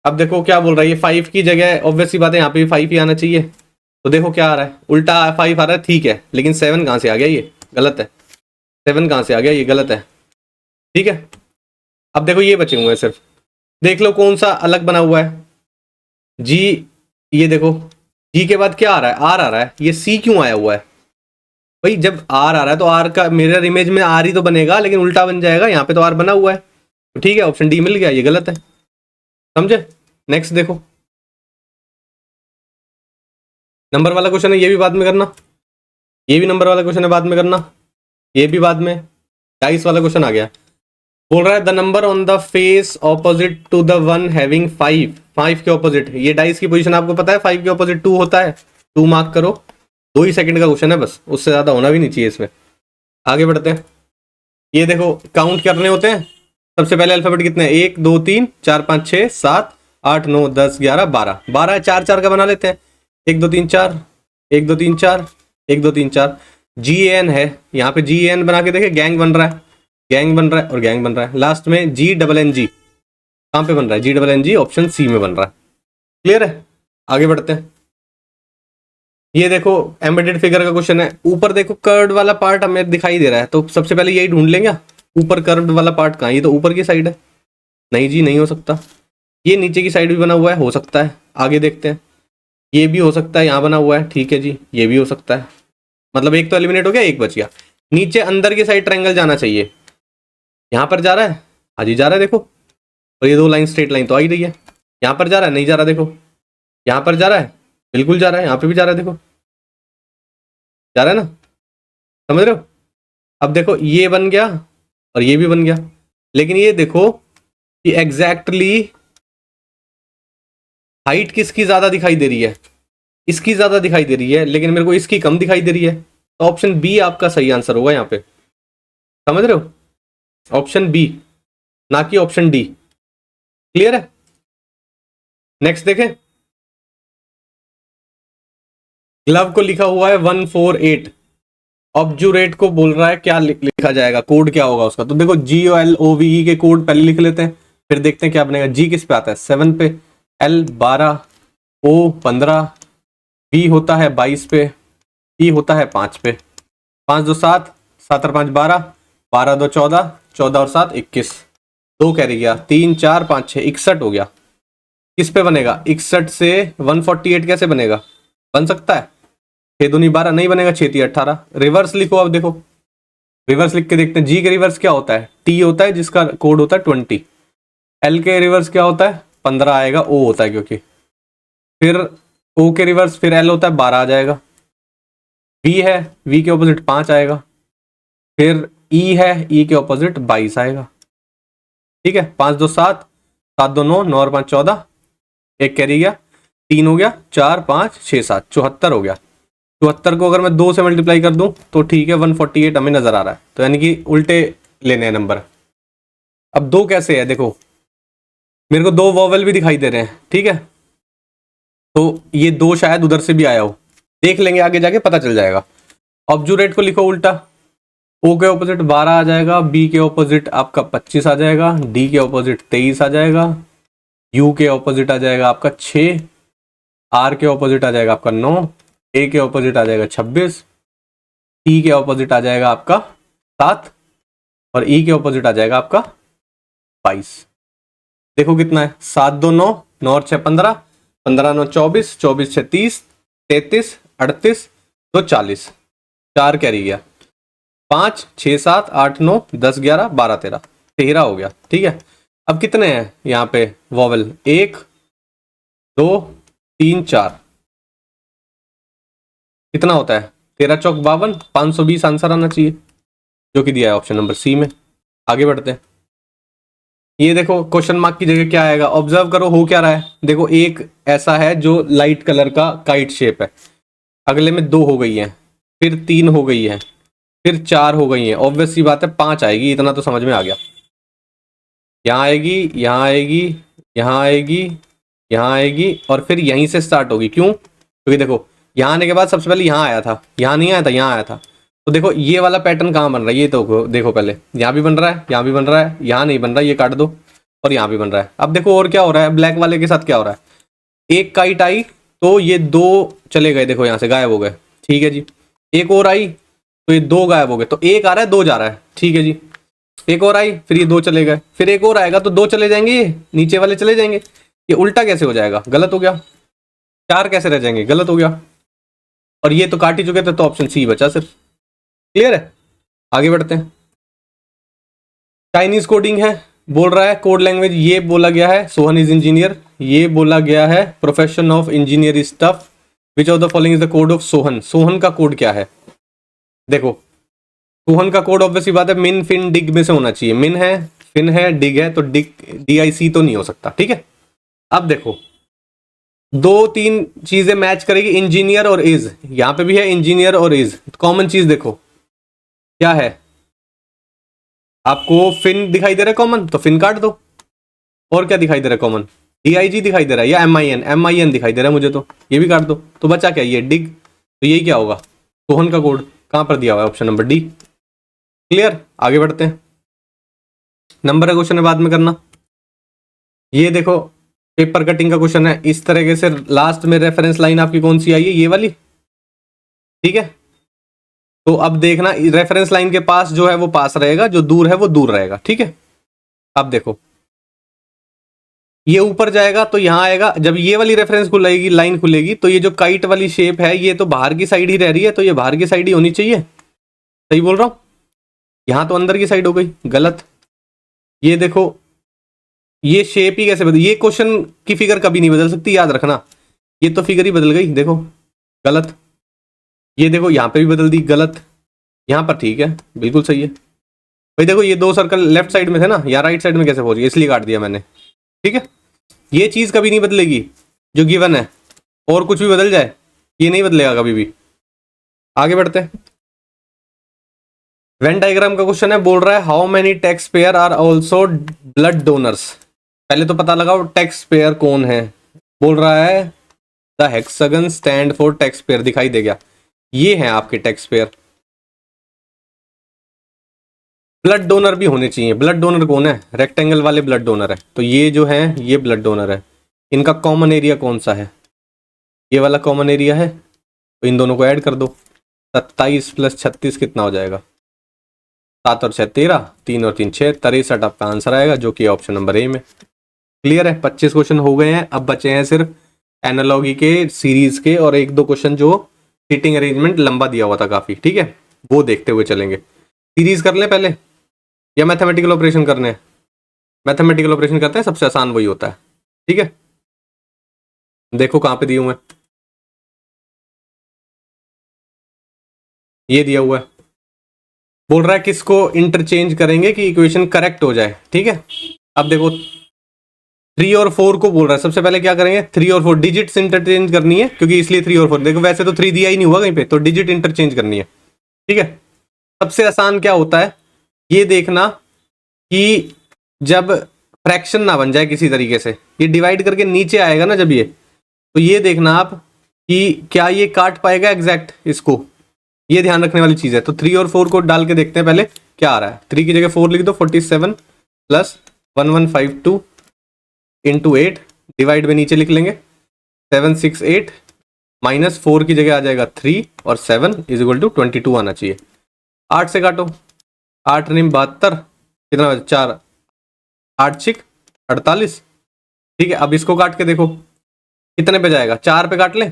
अब देखो क्या बोल रहा है, ये 5 की जगह ऑब्वियस सी बात है यहाँ पे भी 5 ही आना चाहिए, तो देखो क्या आ रहा है, उल्टा 5 आ रहा है, ठीक है, लेकिन 7 कहाँ से आ गया, ये गलत है, 7 कहाँ से आ गया, ये गलत है, ठीक है। अब देखो ये बचे हुए हैं सिर्फ, देख लो कौन सा अलग बना हुआ है, जी, ये देखो जी के बाद क्या आ रहा है, आर आ रहा है, ये सी क्यों आया हुआ है भाई, जब आर आ रहा है तो आर का मिरर इमेज में आर ही तो बनेगा, लेकिन उल्टा बन जाएगा, यहाँ पे तो आर बना हुआ है, तो ठीक है, ऑप्शन डी मिल गया, ये गलत है, समझे। नेक्स्ट देखो, नंबर वाला क्वेश्चन है, ये भी बाद में करना, ये भी नंबर वाला क्वेश्चन है बाद में करना, ये भी बाद में। डाइस वाला क्वेश्चन आ गया, बोल रहा है the number on the face opposite to the one having 5 के ऑपोजिट, ये डाइस की पोजीशन आपको पता है, 5 के ऑपोजिट 2 होता है, 2 मार्क करो, 2 ही सेकंड का क्वेश्चन है बस, उससे ज्यादा होना भी नहीं चाहिए इसमें। आगे बढ़ते हैं, ये देखो काउंट करने होते हैं, सबसे पहले अल्फाबेट कितने हैं, 1 2 3 4 5 6 7 8 9 10 11 12, 12 4 4 का बना लेते हैं, 1 2 3 4 1 2 3 4 1 2 3 4 GAN है, यहाँ पे GAN बना के देखे, गैंग बन रहा है, गैंग बन रहा है और गैंग बन रहा है। लास्ट में GNNG कहाँ पे बन रहा है? GNNG ऑप्शन सी में बन रहा है। क्लियर है? आगे बढ़ते हैं। ये देखो एम्बेडेड फिगर का क्वेश्चन है। ऊपर देखो कर्व्ड वाला पार्ट हमें दिखाई दे रहा है, तो सबसे पहले यही ढूंढ लेंगे। ऊपर कर्व्ड वाला पार्ट कहाँ है? ये तो ऊपर की साइड है। नहीं जी, नहीं हो सकता। ये नीचे की साइड भी बना हुआ है, हो सकता है। आगे देखते हैं। ये भी हो सकता है, यहाँ बना हुआ है, ठीक है जी। ये भी हो सकता है, मतलब एक तो एलिमिनेट हो गया, एक बच गया। नीचे अंदर की साइड ट्रायंगल जाना चाहिए। यहाँ पर जा रहा है, हाँ जी जा रहा है, देखो। और ये दो लाइन स्ट्रेट लाइन तो आ ही रही है। यहाँ पर जा रहा है, नहीं जा रहा, देखो। यहाँ पर जा रहा है, बिल्कुल जा रहा है। यहाँ पे भी जा रहा है, देखो जा रहा है ना, समझ रहे हो? अब देखो ये बन गया और ये भी बन गया, लेकिन ये देखो कि एग्जैक्टली हाइट किसकी ज्यादा दिखाई दे रही है? इसकी ज्यादा दिखाई दे रही है, लेकिन मेरे को इसकी कम दिखाई दे रही है। तो ऑप्शन बी आपका सही आंसर होगा यहाँ पे, समझ रहे हो? ऑप्शन बी, ना कि ऑप्शन डी। क्लियर है? नेक्स्ट देखें। ग्लव को लिखा हुआ है 148, ऑब्जुरेट को बोल रहा है क्या लिखा जाएगा, कोड क्या होगा उसका? तो देखो GOLOVE के कोड पहले लिख लेते हैं, फिर देखते हैं क्या बनेगा। जी किस पे आता है? 7 पे, L 12, O 15, B होता है 22 पे, E होता है 5 पे। 5 2 7, 7 और 5 12, 12 2 14, 14 और 7 21, 2 कैरी गया, 3 4 5 6 61 हो गया। किस पे बनेगा? 61 से 148 कैसे बनेगा? बन सकता है? 6 दूनी 12 नहीं बनेगा, 6 3 18। रिवर्स लिखो, अब देखो रिवर्स लिख के देखते हैं। जी के रिवर्स क्या होता है? टी होता है, जिसका कोड होता है 20। एल के रिवर्स क्या होता है? 15 आएगा, ओ होता है क्योंकि। फिर ओ के रिवर्स फिर एल होता है, 12 आ जाएगा। वी है, वी के ऑपोजिट 5 आएगा। फिर ई है, ई के ऑपोजिट 22 आएगा। ठीक है, 5 2 7, 7 2 9, 9 और 5 14, एक कैरी गया, 3 हो गया, 4 5 6 7, 74 हो गया। 74 को अगर मैं 2 से मल्टीप्लाई कर दूं तो ठीक है 148 हमें नजर आ रहा है। तो यानी कि उल्टे लेने हैं नंबर। अब 2 कैसे है? देखो मेरे को 2 वॉवेल भी दिखाई दे रहे हैं, ठीक है, तो ये 2 शायद उधर से भी आया हो, देख लेंगे आगे जाके पता चल जाएगा। ऑब्जुरेट को लिखो उल्टा। ओ के ऑपोजिट 12 आ जाएगा, बी के ऑपोजिट आपका 25 आ जाएगा, डी के ऑपोजिट 23 आ जाएगा, यू के ऑपोजिट आ जाएगा आपका 6, आर के ऑपोजिट आ जाएगा आपका 9, ए के ऑपोजिट आ जाएगा 26, टी के ऑपोजिट आ जाएगा आपका 7 और ई के ऑपोजिट आ जाएगा आपका 22। देखो कितना है? 7 2 9, 9 और 6 15, 15 9 24, 24 6 30, 33 38, 2 40, 4 कैरी गया, 5 6 7 8 9 10 11 12 13, 13 हो गया। ठीक है, अब कितने हैं यहाँ पे वॉवल? 1 2 3 4, कितना होता है? 13 चौक 52, 520 आंसर आना चाहिए, जो कि दिया है ऑप्शन नंबर सी में। आगे बढ़ते हैं। ये देखो क्वेश्चन मार्क की जगह क्या आएगा? ऑब्जर्व करो हो क्या रहा है। देखो एक ऐसा है जो लाइट कलर का काइट शेप है, अगले में 2 हो गई है, फिर 3 हो गई है, फिर 4 हो गई है, ऑब्वियस सी बात है 5 आएगी, इतना तो समझ में आ गया। यहाँ आएगी, यहाँ आएगी, यहाँ आएगी, यहाँ आएगी और फिर यहीं से स्टार्ट होगी। क्यों? क्योंकि देखो यहाँ आने के बाद सबसे पहले यहाँ आया था, यहाँ नहीं आया था, यहाँ आया था। तो देखो ये वाला पैटर्न कहाँ बन रहा है, ये तो देखो पहले यहाँ भी बन रहा है, यहाँ भी बन रहा है, यहाँ नहीं बन रहा है, ये काट दो, और यहाँ भी बन रहा है। अब देखो और क्या हो रहा है, ब्लैक वाले के साथ क्या हो रहा है। एक काइट आई तो ये 2 चले गए, देखो यहाँ से गायब हो गए, ठीक है जी। एक और आई तो ये 2 गायब हो गए, तो एक आ रहा है 2 जा रहा है, ठीक है जी। एक और आई, फिर ये 2 चले गए, फिर एक और आएगा तो 2 चले जाएंगे, ये नीचे वाले चले जाएंगे। ये उल्टा कैसे हो जाएगा? गलत हो गया। 4 कैसे रह जाएंगे? गलत हो गया। और ये तो काट ही चुके थे, तो ऑप्शन सी बचा सिर्फ। क्लियर है? आगे बढ़ते हैं। चाइनीज कोडिंग है, बोल रहा है कोड लैंग्वेज, ये बोला गया है सोहन इज इंजीनियर, ये बोला गया है profession of engineer is tough, which of the following is the code of Sohan. Sohan का कोड क्या है? देखो सोहन का कोड ऑब्वियसली बात है मिन फिन डिग में से होना चाहिए। मिन है, फिन है, डिग है, तो डिग DIC तो नहीं हो सकता। ठीक है, अब देखो 2-3 चीजें मैच करेगी, इंजीनियर और इज, यहां पे भी है इंजीनियर और इज। कॉमन चीज देखो क्या है, आपको फिन दिखाई दे रहा है कॉमन, तो फिन काट दो। और क्या दिखाई दे रहा है कॉमन? DIG दिखाई दे रहा है, या MIN दिखाई दे रहा है मुझे, तो ये भी काट दो। तो बचा क्या? ये डिग, तो यही क्या होगा? सोहन का कोड कहां पर दिया हुआ है? Option number D. क्लियर, आगे बढ़ते हैं। नंबर का क्वेश्चन है, बाद में करना। ये देखो पेपर कटिंग का क्वेश्चन है, इस तरीके से लास्ट में रेफरेंस लाइन आपकी कौन सी आई है? ये वाली, ठीक है। तो अब देखना रेफरेंस लाइन के पास जो है वो पास रहेगा, जो दूर है वो दूर रहेगा, ठीक है। अब देखो ये ऊपर जाएगा तो यहां आएगा, जब ये वाली रेफरेंस खुलेगी, लाइन खुलेगी, तो ये जो काइट वाली शेप है ये तो बाहर की साइड ही रह रही है, तो ये बाहर की साइड ही होनी चाहिए। सही बोल रहा हूं? यहां तो अंदर की साइड हो गई, गलत। ये देखो ये शेप ही कैसे बदल, ये क्वेश्चन की फिगर कभी नहीं बदल सकती, याद रखना। ये तो फिगर ही बदल गई, देखो गलत। ये देखो यहां पे भी बदल दी, गलत। यहां पर ठीक है, बिल्कुल सही है। भाई देखो ये दो सर्कल लेफ्ट साइड में थे ना, या राइट साइड में कैसे पहुंच गए, इसलिए काट दिया मैंने, ठीक है। ये चीज कभी नहीं बदलेगी जो गिवन है, और कुछ भी बदल जाए ये नहीं बदलेगा कभी भी। आगे बढ़ते हैं। वेन डायग्राम का क्वेश्चन है, बोल रहा है how many tax payer are also blood donors. पहले तो पता लगाओ टैक्स पेयर कौन है। बोल रहा है the hexagon stand for tax payer, दिखाई दे गया, ये है आपके टैक्स पेयर। ब्लड डोनर भी होने चाहिए। ब्लड डोनर कौन है? रेक्टेंगल वाले ब्लड डोनर है, तो ये जो है ये ब्लड डोनर है। इनका कॉमन एरिया कौन सा है? ये वाला कॉमन एरिया है, तो इन दोनों को ऐड कर दो। 27 + 36 कितना हो जाएगा? 7 और 6 13, 3 और 3 6, 63 आपका आंसर आएगा, जो कि ऑप्शन नंबर ए में। क्लियर है? 25 क्वेश्चन हो गए हैं, अब बचे हैं सिर्फ एनालॉगी के, सीरीज के, और एक दो क्वेश्चन जो सीटिंग अरेंजमेंट लंबा दिया हुआ था काफी, ठीक है, वो देखते हुए चलेंगे। सीरीज कर लें पहले या मैथमेटिकल ऑपरेशन करने हैं? मैथमेटिकल ऑपरेशन करते हैं, सबसे आसान वही होता है, ठीक है। देखो कहां पे दिए हुए हैं, ये दिया हुआ है। बोल रहा है किसको इंटरचेंज करेंगे कि इक्वेशन करेक्ट हो जाए, ठीक है। अब देखो 3 और 4 को बोल रहा है, सबसे पहले क्या करेंगे, 3 और 4 डिजिट्स इंटरचेंज करनी है, क्योंकि इसलिए 3 और 4, देखो वैसे तो 3 दिया ही नहीं हुआ कहीं पे, तो डिजिट इंटरचेंज करनी है, ठीक है। सबसे आसान क्या होता है ये देखना कि जब फ्रैक्शन ना बन जाए किसी तरीके से, ये डिवाइड करके नीचे आएगा ना जब ये, तो ये देखना आप कि क्या ये काट पाएगा एग्जैक्ट इसको, ये ध्यान रखने वाली चीज है। तो 3 और 4 को डाल के देखते हैं पहले क्या आ रहा है। 3 की जगह 4 लिख दो, 47 + 1152 × 8, डिवाइड में नीचे लिख लेंगे 768, -4 की जगह आ जाएगा 3, और 7 = 22 आना चाहिए। 8 से काटो, 8 × 9 72, कितना बचा? 4, 8 × 6 48, ठीक है। अब इसको काट के देखो कितने पे जाएगा, 4 पे काट ले,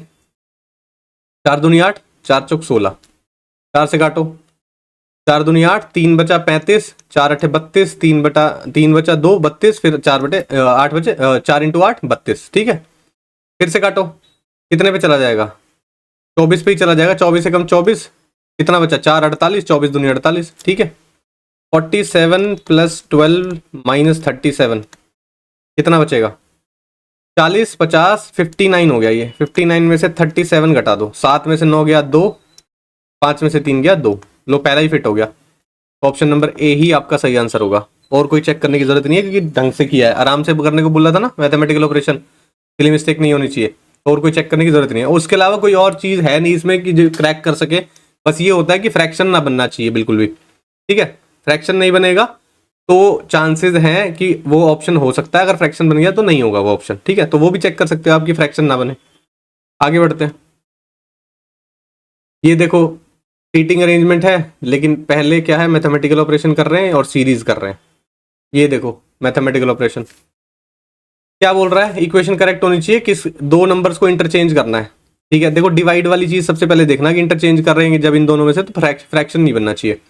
4 दूनी 8, 4 चौक 16, 4 से काटो, 4 दूनी 8, 3 बचा 35, 4 8 32, 3 बचा 2 32, फिर 4 बटे 8 बचे 4 × 8 32, ठीक है। फिर से काटो, कितने पे चला जाएगा? 24 पे ही चला जाएगा, 24 से कम 24, कितना बचा? 4 48, 24 दूनी 48, ठीक है। 47 + 12 - 37 कितना बचेगा? 40 50 59 हो गया। ये 59 में से 37 घटा दो, 7 में से 9 गया 2, 5 में से 3 गया 2, लो पहला ही फिट हो गया। ऑप्शन नंबर ए ही आपका सही आंसर होगा, और कोई चेक करने की जरूरत नहीं है, क्योंकि ढंग से किया है, आराम से करने को बोला था ना मैथमेटिकल ऑपरेशन, इसलिए मिस्टेक नहीं होनी चाहिए, और कोई चेक करने की जरूरत नहीं है। उसके अलावा कोई और चीज है नहीं इसमें कि जो क्रैक कर सके, बस ये होता है कि फ्रैक्शन ना बनना चाहिए बिल्कुल भी, ठीक है। फ्रैक्शन नहीं बनेगा तो चांसेस हैं कि वो ऑप्शन हो सकता है, अगर फ्रैक्शन बन गया तो नहीं होगा वो ऑप्शन, ठीक है। तो वो भी चेक कर सकते हो आपकी फ्रैक्शन ना बने। आगे बढ़ते हैं। ये देखो सीटिंग अरेंजमेंट है, लेकिन पहले क्या है, मैथमेटिकल ऑपरेशन कर रहे हैं और सीरीज कर रहे हैं। ये देखो मैथमेटिकल ऑपरेशन क्या बोल रहा है, इक्वेशन करेक्ट होनी चाहिए, किस दो नंबर्स को इंटरचेंज करना है, ठीक है। देखो डिवाइड वाली चीज सबसे पहले देखना कि इंटरचेंज कर रहे हैं जब इन दोनों में से, तो फ्रैक्शन नहीं बनना चाहिए।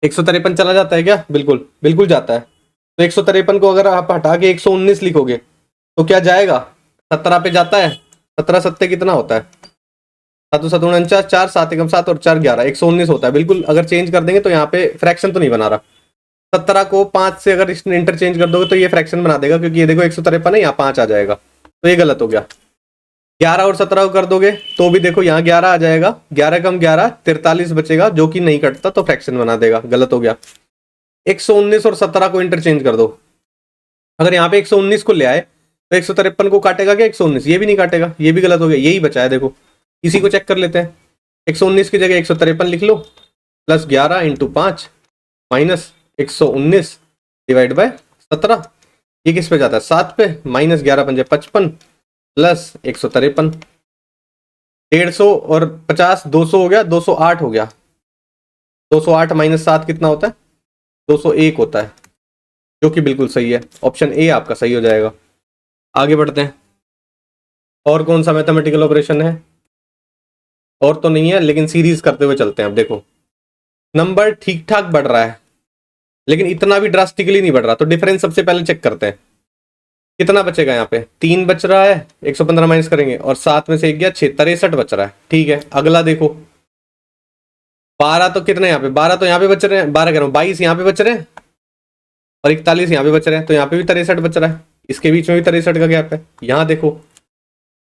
153 चला जाता है क्या? बिल्कुल बिल्कुल जाता है। तो 153 को अगर आप हटा के 119 लिखोगे तो क्या जाएगा? 17 पे जाता है। 17 सत्ते कितना होता है? 7 7 49, 4 7 एकम 7 और 4 11, 119 होता है। बिल्कुल अगर चेंज कर देंगे तो यहाँ पे फ्रैक्शन तो नहीं बना रहा। 17 को 5 से अगर इंटरचेंज कर दोगे तो ये फ्रैक्शन बना देगा, क्योंकि ये देखो 153 है, यहाँ 5 आ जाएगा, तो ये गलत हो गया। 11 और 17 को कर दोगे तो भी देखो यहाँ 11 आ जाएगा, 11 कम 11 43 बचेगा, जो कि नहीं कटता, तो फ्रैक्शन बना देगा, गलत हो गया। 119 और 17 को इंटरचेंज कर दो, अगर यहाँ पे 119 को ले आए तो 153 को काटेगा क्या 119? ये भी नहीं काटेगा, ये भी गलत हो गया, यही बचा है। देखो इसी को चेक कर लेते हैं। 119 की जगह 153 लिख लो, plus 11 into 5 minus 119 divide by 17। ये किस पे जाता है? 7 पे। माइनस 11 पंजे 55 प्लस 153। 150 और 50 200 हो गया, 208 हो गया। 208 माइनस 7 कितना होता है? 201 होता है, जो कि बिल्कुल सही है। ऑप्शन ए आपका सही हो जाएगा। आगे बढ़ते हैं। और कौन सा मैथमेटिकल ऑपरेशन है? और तो नहीं है, लेकिन सीरीज करते हुए चलते हैं। अब देखो, नंबर ठीक ठाक बढ़ रहा है, लेकिन इतना भी ड्रास्टिकली नहीं बढ़ रहा, तो डिफरेंस सबसे पहले चेक करते हैं। कितना बचेगा? यहाँ पे 3 बच रहा है, 115 माइनस करेंगे, और 7 में से 1 गया 6, 63 बच रहा है। ठीक है, अगला देखो। 12 तो कितने यहाँ पे? 12 तो यहाँ पे बच रहे हैं, 12 कह रहा हूँ, 22 यहाँ पे बच रहे हैं, और 41 यहाँ पे बच रहे हैं, तो यहाँ पे भी 63 बच रहा है। इसके बीच में भी 63 का गैप है। यहाँ देखो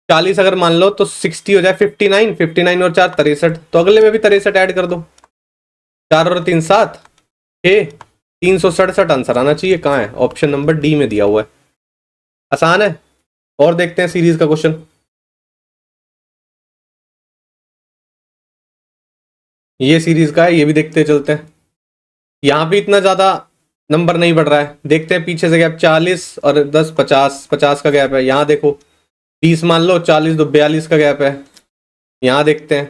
40 अगर मान लो तो 60 हो जाए, 59, 59 और 4 63, तो अगले में भी 63 ऐड कर दो। 4 और 3 7, 6, 367 आंसर आना चाहिए। कहाँ है? ऑप्शन नंबर डी में दिया हुआ है। आसान है। और देखते हैं सीरीज का क्वेश्चन। ये सीरीज का है, ये भी देखते चलते हैं। यहाँ भी इतना ज्यादा नंबर नहीं बढ़ रहा है। देखते हैं पीछे से गैप, 40 और 10 50, 50 का गैप है। यहाँ देखो 20 मान लो, 40 तो 42 का गैप है। यहाँ देखते हैं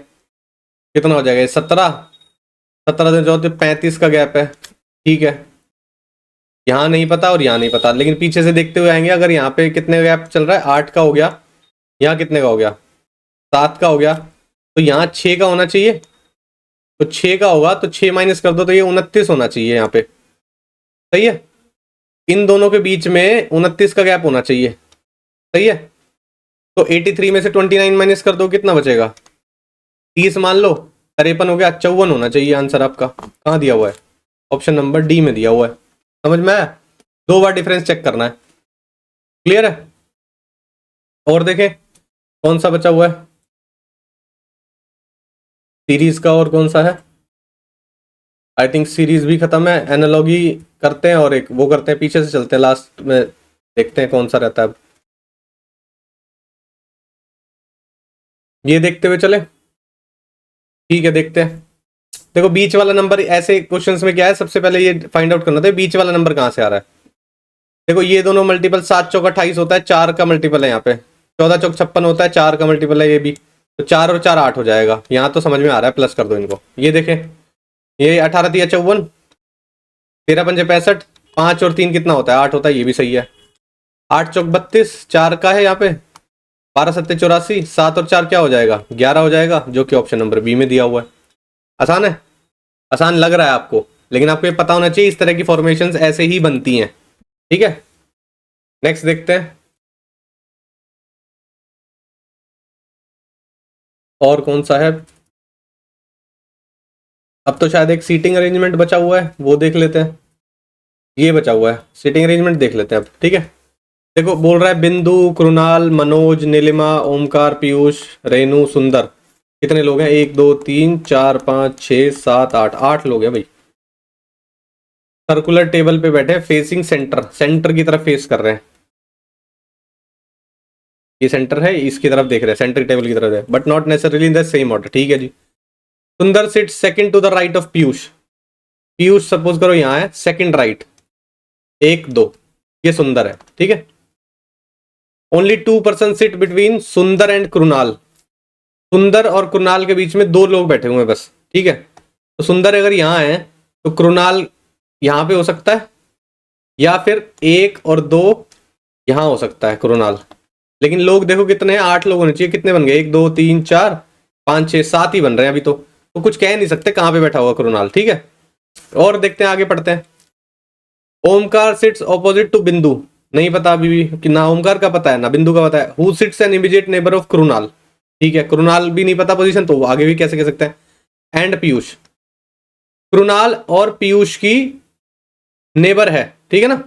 कितना हो जाएगा, 17, 17 से जो 35 का गैप है। ठीक है, यहाँ नहीं पता और यहाँ नहीं पता, लेकिन पीछे से देखते हुए आएंगे। अगर यहाँ पे कितने गैप चल रहा है, 8 का हो गया, यहाँ कितने का हो गया, 7 का हो गया, तो यहाँ 6 का होना चाहिए। तो 6 का होगा तो 6 माइनस कर दो, तो ये 29 होना चाहिए यहाँ पे। सही है, इन दोनों के बीच में 29 का गैप होना चाहिए। सही है, तो 83 में से 29 माइनस कर दो, कितना बचेगा? 30 मान लो, 53 हो गया, 54 होना चाहिए आंसर आपका। कहाँ दिया हुआ है? ऑप्शन नंबर डी में दिया हुआ है। समझ में आया? 2 बार डिफरेंस चेक करना है। क्लियर है? और देखें कौन सा बचा हुआ है सीरीज का, और कौन सा है? आई थिंक सीरीज भी खत्म है। एनालॉगी करते हैं और एक वो करते हैं, पीछे से चलते हैं, लास्ट में देखते हैं कौन सा रहता है। अब ये देखते हुए चले। ठीक है, देखते हैं। देखो बीच वाला नंबर, ऐसे क्वेश्चंस में क्या है, सबसे पहले ये फाइंड आउट करना था बीच वाला नंबर कहाँ से आ रहा है। देखो ये दोनों मल्टीपल, 7 चौक 28 होता है, 4 का मल्टीपल है यहाँ पे। 14 चौक 56 होता है, 4 का मल्टीपल है ये भी, तो 4 और 4 8 हो जाएगा। यहाँ तो समझ में आ रहा है, प्लस कर दो इनको। ये देखें, ये 18 3 54, 13 पंजे 65, 5 और 3 कितना होता है? 8 होता है, ये भी सही है। 8 चौक 32, 4 का है यहाँ पे, 12 सत्ते 84, 7 और 4 क्या हो जाएगा? 11 हो जाएगा, जो कि ऑप्शन नंबर बी में दिया हुआ है। आसान है? आसान लग रहा है आपको, लेकिन आपको ये पता होना चाहिए इस तरह की फॉर्मेशंस ऐसे ही बनती हैं। ठीक है, नेक्स्ट देखते हैं। और कौन सा है? अब तो शायद एक सीटिंग अरेंजमेंट बचा हुआ है, वो देख लेते हैं। ये बचा हुआ है, सीटिंग अरेंजमेंट देख लेते हैं अब। ठीक है, देखो बोल रहा है बिंदु, कृणाल, मनोज, नीलिमा, ओमकार, पीयूष, रेणु, सुंदर। कितने लोग हैं? 1 2 3 4 5 6 7 8, 8 लोग हैं भाई। सर्कुलर टेबल पे बैठे, फेसिंग सेंटर, सेंटर की तरफ फेस कर रहे हैं। ये सेंटर है, इसकी तरफ देख रहे हैं, सेंटर टेबल की तरफ है, but not necessarily in the same order. ठीक है जी। Sundar sit second to the right of Piyush. Piyush suppose करो यहाँ है, सेकंड राइट, 1 2, ये सुंदर है। ठीक है, ओनली 2 पर्सन सिट बिटवीन सुंदर एंड कृणाल। सुंदर और कृणाल के बीच में 2 लोग बैठे हुए हैं बस। ठीक है, तो सुंदर अगर यहाँ है तो कृणाल यहाँ पे हो सकता है, या फिर 1 और 2 यहाँ हो सकता है कृणाल। लेकिन लोग देखो कितने हैं, 8 लोग होने चाहिए। कितने बन गए? 1 2 3 4 5 6 7 ही बन रहे हैं अभी तो कुछ कह नहीं सकते कहाँ पे बैठा हुआ कृणाल। ठीक है, और देखते हैं, आगे पढ़ते हैं। ओमकार सिट्स ऑपोजिट टू बिंदु। नहीं पता अभी भी कि ना ओमकार का पता है ना बिंदु का पता है। Who sits an immediate neighbour of Krunal. ठीक है, कृणाल भी नहीं पता पोजीशन, तो आगे भी कैसे कह सकते हैं। एंड पीयूष, कृणाल और पीयूष की नेबर है। ठीक है ना,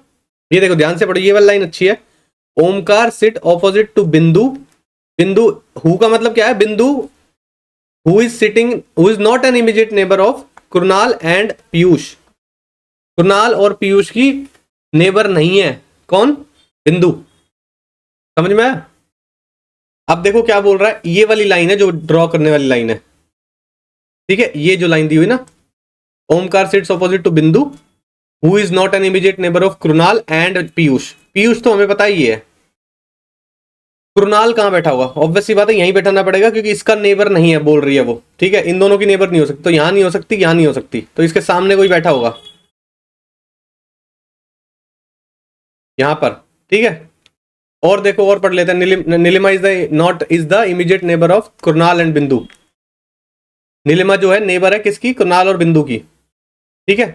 ये देखो ध्यान से पढ़ो, ये वाली लाइन अच्छी है। ओमकार सिट ऑपोजिट टू बिंदु। बिंदु, हु का मतलब क्या है? बिंदु who is sitting, who is not an immediate neighbour of Krunal and Piyush. Krunal और पीयूष की नेबर नहीं है। कौन? बिंदु। समझ में आया? अब देखो क्या बोल रहा है, ये वाली लाइन है जो ड्रॉ करने वाली लाइन है, ठीक है, ये जो लाइन दी हुई ना, ओमकार सिट्स ऑपोजिट टू बिंदु who is not an immediate neighbour of Krunal and Piyush. Piyush तो हमें पता ही है, कृणाल कहां बैठा होगा, ऑब्वियस सी बात है यहीं बैठाना पड़ेगा क्योंकि इसका नेबर नहीं है बोल रही है वो, ठीक है, इन दोनों की नेबर नहीं हो सकती, तो यहां नहीं हो सकती, यहां नहीं हो सकती, तो इसके सामने कोई बैठा होगा यहां पर, ठीक है। और देखो और पढ़ लेते हैं, Nilima is the not is the immediate neighbour of Krunal and Bindu. Nilima जो है नेबर है किसकी, कृणाल और बिंदु की, ठीक है।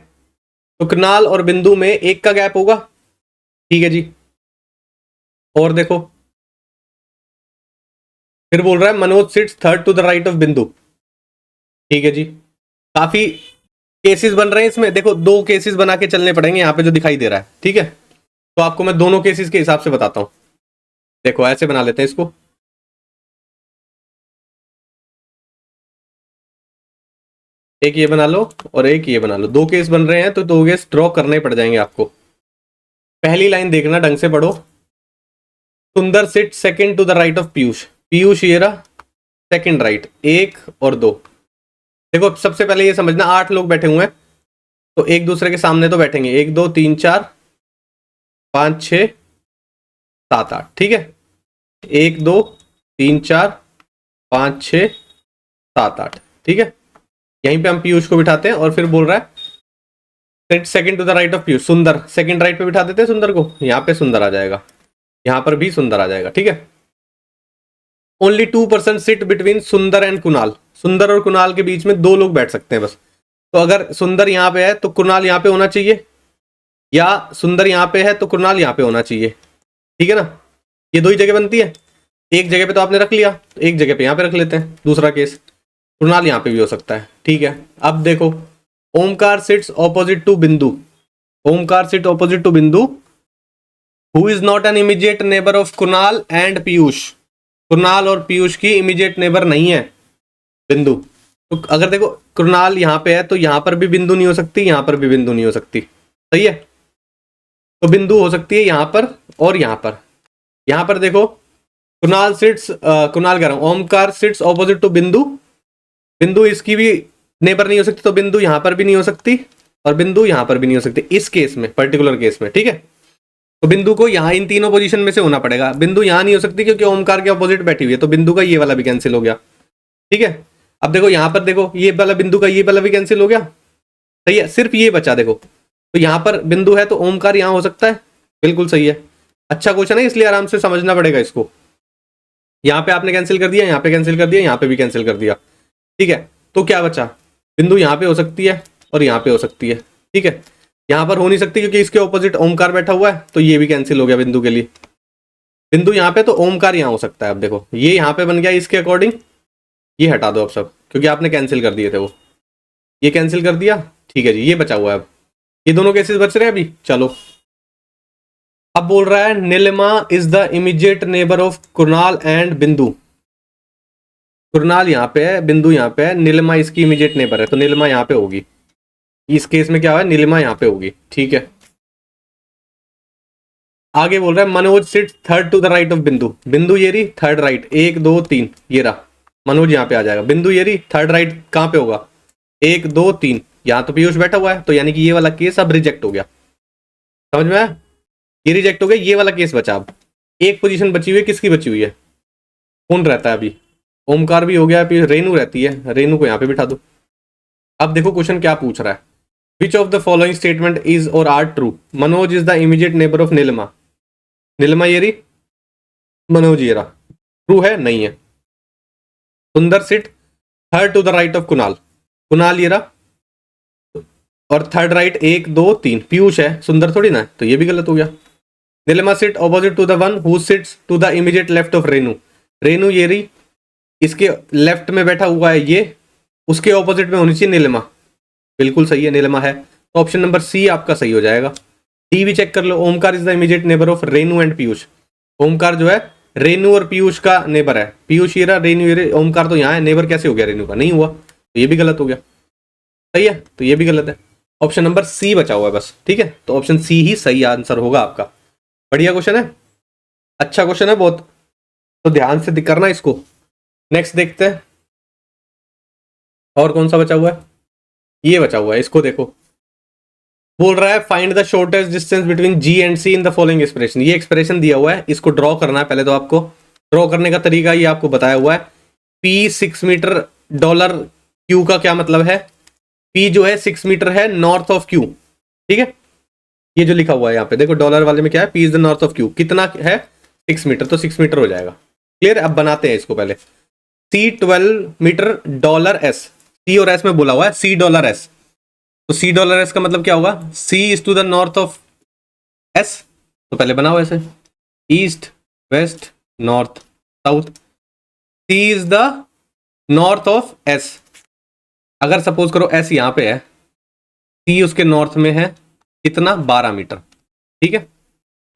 तो कृणाल और बिंदु में एक का गैप होगा, ठीक है जी। और देखो फिर बोल रहा है Manoj sits third to the right of Bindu, ठीक है जी। काफी केसेस बन रहे हैं इसमें, देखो दो केसेस बना के चलने पड़ेंगे यहाँ पे जो दिखाई दे रहा है, ठीक है। तो आपको मैं दोनों केसेस के हिसाब से बताता हूं। देखो ऐसे बना लेते हैं इसको, एक ये बना लो और एक ये बना लो, दो केस बन रहे हैं तो दो केस ड्रॉ करने पड़ जाएंगे आपको। पहली लाइन देखना, ढंग से पढ़ो। Sundar sit second to the right of Piyush, Piyush ये रहा सेकंड राइट, एक और दो। देखो सबसे पहले ये समझना, 8 लोग बैठे हुए हैं तो एक दूसरे के सामने तो बैठेंगे, 1 2 3 4 5 6 7 8, ठीक है। 1 2 3 4 5 6 7 8, ठीक है। यहीं पे हम पीयूष को बिठाते हैं और फिर बोल रहा है sit second to the right of Piyush, Sundar second right पे बिठा देते हैं सुंदर को, यहाँ पे सुंदर आ जाएगा, यहाँ पर भी सुंदर आ जाएगा, ठीक है। ओनली 2% सिट बिटवीन सुंदर एंड कुणाल, सुंदर और कुणाल के बीच में 2 लोग बैठ सकते हैं बस। तो अगर सुंदर यहाँ पे है तो कुणाल यहाँ पे होना चाहिए, या सुंदर यहाँ पे है तो कुणाल यहाँ पे होना चाहिए, ठीक है ना। ये दो ही जगह बनती है, एक जगह पे तो आपने रख लिया, तो एक जगह पे यहाँ पे रख लेते हैं दूसरा केस, कुणाल यहाँ पे भी हो सकता है, ठीक है। अब देखो ओमकार सिट्स ऑपोजिट टू बिंदु, ओमकार सिट ऑपोजिट टू बिंदु who is not an immediate neighbour of Kunal and Piyush, Kunal और पीयूष की इमीडिएट नेबर नहीं है बिंदु। तो अगर देखो कुणाल यहाँ पे है तो यहाँ पर भी बिंदु नहीं हो सकती, यहाँ पर भी बिंदु नहीं हो सकती, सही है। तो बिंदु हो सकती है यहाँ पर और यहाँ पर। यहाँ पर देखो कुणाल सिट्स, कुणाल कह रहा हूं, ओमकार सिट्स ऑपोजिट टू बिंदु, बिंदु इसकी भी नेबर नहीं हो सकती, तो बिंदु यहां पर भी नहीं हो सकती और बिंदु यहां पर भी नहीं हो सकती इस केस में, पर्टिकुलर केस में, ठीक है। तो बिंदु को यहां इन तीनों पोजीशन में से होना पड़ेगा, बिंदु यहां नहीं हो सकती क्योंकि ओमकार के ऑपोजिट बैठी हुई है, तो बिंदु का ये वाला भी कैंसिल हो गया, ठीक है। अब देखो यहां पर देखो ये वाला बिंदु का ये वाला भी कैंसिल हो गया, सही है, सिर्फ ये बचा देखो। तो यहां पर बिंदु है तो ओमकार यहां हो सकता है, बिल्कुल सही है। अच्छा क्वेश्चन है इसलिए आराम से समझना पड़ेगा इसको। यहाँ पे आपने कैंसिल कर दिया, यहाँ पे कैंसिल कर दिया, यहाँ पे भी कैंसिल कर दिया, ठीक है। तो क्या बचा, बिंदु यहाँ पे हो सकती है और यहाँ पे हो सकती है, ठीक है। यहाँ पर हो नहीं सकती क्योंकि इसके ऑपोजिट ओमकार बैठा हुआ है, तो ये भी कैंसिल हो गया बिंदु के लिए। बिंदु यहाँ पे तो ओमकार यहाँ हो सकता है। अब देखो ये यहाँ पे बन गया इसके अकॉर्डिंग, ये हटा दो अब सब क्योंकि आपने कैंसिल कर दिए थे वो, ये कैंसिल कर दिया, ठीक है जी। ये बचा हुआ है, अब ये दोनों केसेस बच रहे हैं अभी, चलो। अब बोल रहा है Nilima is the immediate neighbour of Kunal and Bindu, Kunal यहाँ पे है, बिंदु यहाँ पे है, नीलिमा इसकी इमीडिएट नेबर है, तो नीलिमा यहाँ पे होगी। इस केस में क्या है, नीलिमा यहाँ पे होगी, ठीक है। आगे बोल रहा है Manoj sit third to the right of Bindu, Bindu ये रही थर्ड राइट, 1 2 3 ये रहा, मनोज यहाँ पे आ जाएगा। बिंदु ये रही थर्ड राइट कहाँ पे होगा, 1 2 3, यहाँ तो पीयूष बैठा हुआ है, तो यानी कि ये वाला केस अब रिजेक्ट हो गया, समझ में आया। ये रिजेक्ट हो गया, ये वाला केस बचा। अब एक पोजीशन बची हुई है, किसकी बची हुई है, कौन रहता है अभी, ओमकार भी हो गया, फिर रेनू रहती है, रेनू को यहाँ पे बिठा दो। अब देखो क्वेश्चन क्या पूछ रहा है, which of the following statement is और are true, Manoj is the immediate neighbour of Nilima, Nilima ये रही, मनोज ये रहा, ट्रू है नहीं है। Sundar sit third to the right of Kunal, Kunal ये रहा और थर्ड राइट 1 2 3 पीयूष है, सुंदर थोड़ी ना है, तो ये भी गलत हो गया। Nilima sit opposite to the one who sits to the immediate left of Renu, Renu ये रही, इसके लेफ्ट में बैठा हुआ है ये, उसके ऑपोजिट में होनी चाहिए नीलिमा, बिल्कुल सही है, नीलिमा है। तो ऑप्शन नंबर सी आपका सही हो जाएगा। डी भी चेक कर लो, Omkar is the immediate neighbour of Renu and Piyush, Omkar जो है रेनू और पीयूष का नेबर है, पीयूष ये रहा, रेनू ये रहा, ओमकार तो यहाँ है, नेबर कैसे हो गया रेनू का, नहीं हुआ, तो ये भी गलत हो गया, सही है, तो ये भी गलत है। ऑप्शन नंबर सी बचा हुआ है बस, ठीक है। तो ऑप्शन सी ही सही आंसर होगा आपका। बढ़िया क्वेश्चन है, अच्छा क्वेश्चन है बहुत, तो ध्यान से करना इसको। नेक्स्ट देखते हैं, और कौन सा बचा हुआ है, ये बचा हुआ है, इसको देखो। बोल रहा है find the shortest distance between G and C in the following expression. ये एक्सप्रेशन दिया हुआ है, इसको ड्रॉ करना है। पहले तो आपको ड्रॉ करने का तरीका ये आपको बताया हुआ है। पी 6 मीटर डॉलर क्यू का क्या मतलब है, पी जो है 6 मीटर है नॉर्थ ऑफ क्यू, ठीक है। ये जो लिखा हुआ है यहाँ पे देखो, डॉलर वाले में क्या है, P is the north of Q, कितना है 6 मीटर, तो 6 मीटर हो जाएगा। क्लियर। अब बनाते हैं इसको पहले। सी 12 मीटर डॉलर एस, सी और एस में बोला हुआ है सी डॉलर एस, तो सी डॉलर एस का मतलब क्या होगा, C is to the north of S, तो पहले बनाओ ऐसे, east west north south, C is the north of S. अगर सपोज करो एस यहाँ पे है, सी उसके नॉर्थ में है, कितना 12 मीटर, ठीक है।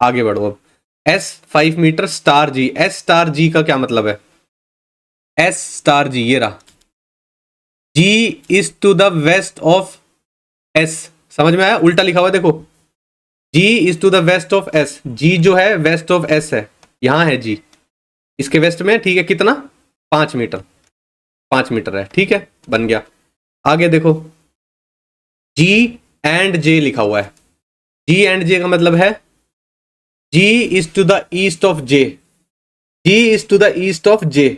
आगे बढ़ो अब, S 5 metre star G, S star G का क्या मतलब है, एस स्टार जी ये रहा, G is to the west of S, समझ में आया, उल्टा लिखा हुआ है देखो, G is to the west of S, G जो है वेस्ट ऑफ एस है, यहां है जी इसके वेस्ट में, ठीक है। कितना 5 मीटर, 5 मीटर है, ठीक है, बन गया। आगे देखो, जी एंड जे लिखा हुआ है, जी एंड जे का मतलब है G is to the east of J, G is to the east of J,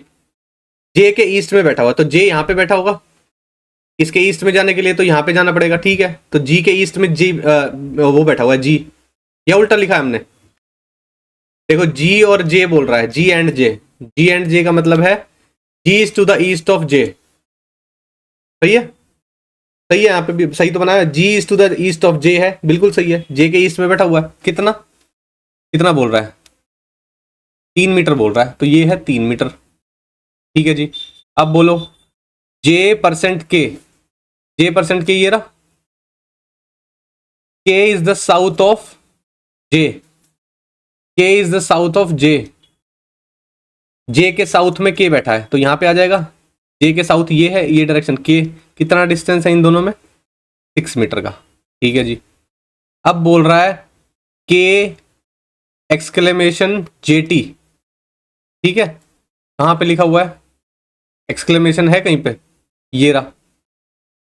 J के ईस्ट में बैठा हुआ, तो जे यहां पे बैठा होगा, इसके ईस्ट में जाने के लिए तो यहां पे जाना पड़ेगा, ठीक है। तो जी के ईस्ट में जी वो बैठा हुआ है जी, या उल्टा लिखा है हमने, देखो जी और जे बोल रहा है, जी एंड जे, जी एंड जे का मतलब है G is to the east of J, सही है, सही है, यहाँ पे भी सही तो बनाया, G is to the east of J है, बिल्कुल सही है, जे के ईस्ट में बैठा हुआ है, कितना कितना बोल रहा है 3 मीटर बोल रहा है, तो ये है 3 मीटर, ठीक है जी। अब बोलो जे परसेंट के, जे परसेंट के ये रहा, के इज द साउथ ऑफ जे, के is the south of J, J के साउथ में के बैठा है, तो यहां पे आ जाएगा, जे के साउथ ये है, ये डायरेक्शन, के कितना डिस्टेंस है इन दोनों में 6 मीटर का, ठीक है जी। अब बोल रहा है के एक्सक्लेमेशन जेटी, ठीक है, कहां पे लिखा हुआ है, एक्सक्लेमेशन है कहीं पे, ये रहा,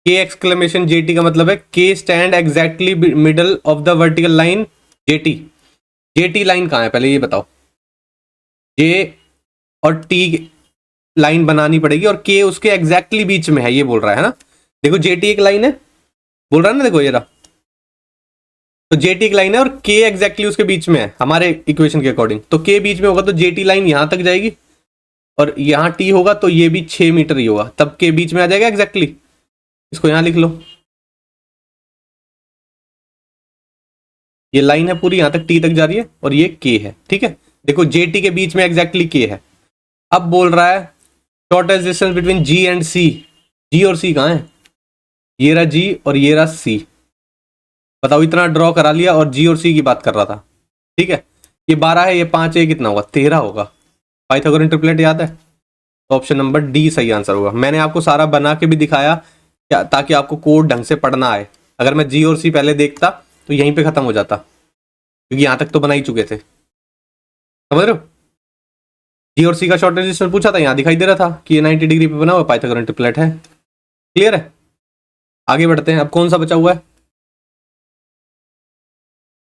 के एक्सक्लेमेशन जेटी का मतलब है के stand exactly middle of the vertical line jetty, jetty line कहाँ है पहले ये बताओ, जे और टी लाइन बनानी पड़ेगी और के उसके एग्जैक्टली बीच में है, ये बोल रहा है ना, देखो जेटी एक लाइन है, बोल रहा है ना, देखो ये रहा, तो जेटी एक लाइन है और के एग्जैक्टली उसके बीच में है हमारे इक्वेशन के अकॉर्डिंग, तो के बीच में होगा तो जेटी लाइन यहां तक जाएगी और यहां टी होगा तो ये भी 6 मीटर ही होगा, तब के बीच में आ जाएगा एग्जैक्टली, इसको यहां लिख लो, ये लाइन है पूरी यहां तक टी तक जा रही है और ये के है, ठीक है। देखो जेटी के बीच में एग्जैक्टली के है। अब बोल रहा है shortest distance between G and C, G और सी कहाँ है, ये रहा जी और ये रहा सी, बताओ इतना ड्रॉ करा लिया और जी और सी की बात कर रहा था, ठीक है। ये 12 है, ये 5 है, कितना होगा 13 होगा, पाइथागोरन ट्रिपलेट याद है, तो ऑप्शन नंबर डी सही आंसर होगा। मैंने आपको सारा बना के भी दिखाया क्या, ताकि आपको कोड ढंग से पढ़ना आए, अगर मैं जी और सी पहले देखता तो यहीं पे खत्म हो जाता, क्योंकि यहां तक तो बना ही चुके थे, समझ रहे हो। जी और सी का शॉर्टेज डिस्टेंस पूछा था, यहां दिखाई दे रहा था कि ये 90 डिग्री पे बना हुआ पाइथागोरन ट्रिपलेट है। क्लियर है, आगे बढ़ते हैं। अब कौन सा बचा हुआ है,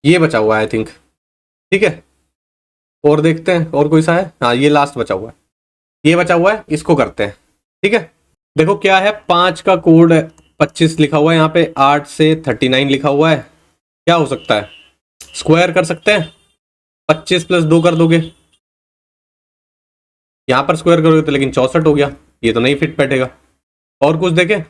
ये बचा हुआ है आई थिंक, ठीक है, और देखते हैं और कोई सा है, हाँ ये लास्ट बचा हुआ है, ये बचा हुआ है, इसको करते हैं, ठीक है। देखो क्या है, 5 का कोड 25 लिखा हुआ है, यहाँ पे 8 से 39 लिखा हुआ है, क्या हो सकता है, स्क्वायर कर सकते हैं, 25 प्लस 2 कर दोगे, यहां पर स्क्वायर करोगे तो लेकिन 64 हो गया, ये तो नहीं फिट बैठेगा। और कुछ देखें,